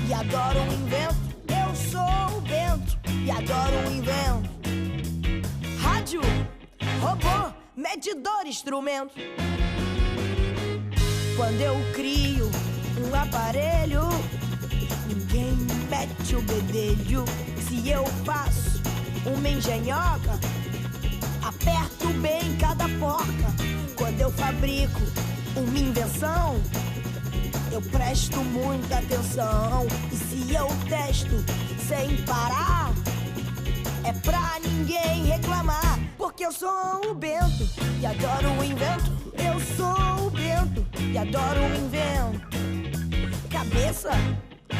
e adoro um invento. Eu sou o Bento e adoro um invento. Rádio, robô, medidor, instrumento. Quando eu crio um aparelho, ninguém mete o bedelho. Se eu faço uma engenhoca, aperto bem cada porca. Quando eu fabrico uma invenção, eu presto muita atenção. E se eu testo sem parar, é pra ninguém reclamar. Porque eu sou o Bento e adoro o invento. Eu sou o Bento e adoro o invento. Cabeça,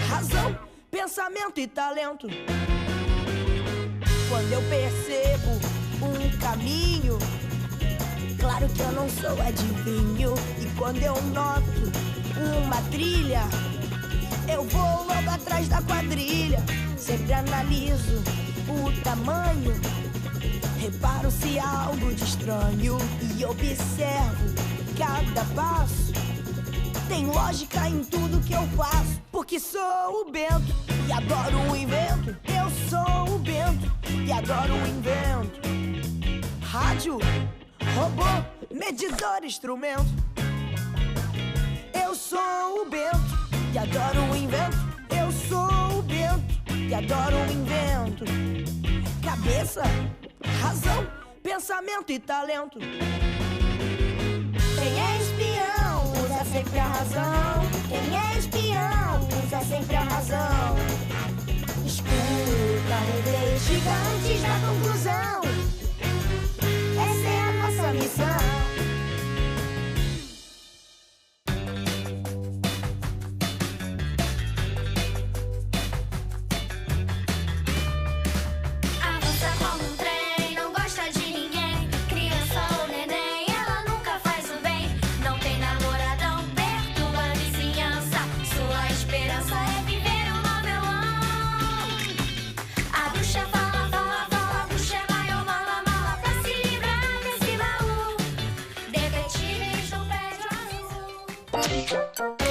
razão, pensamento e talento. Quando eu percebo um caminho, claro que eu não sou adivinho. E quando eu noto uma trilha, eu vou logo atrás da quadrilha. Sempre analiso o tamanho, reparo se há algo de estranho e observo cada passo. Tem lógica em tudo que eu faço. Porque sou o Bento e adoro o invento. Eu sou o Bento e adoro o invento. Rádio, robô, medidor, instrumento. Eu sou o Bento e adoro o invento. Eu sou o Bento e adoro o invento. Cabeça, razão, pensamento e talento. Quem é espião usa sempre a razão. Quem é espião usa sempre a razão. Escuta, investiga antes da conclusão. Essa é a nossa missão. Tchau.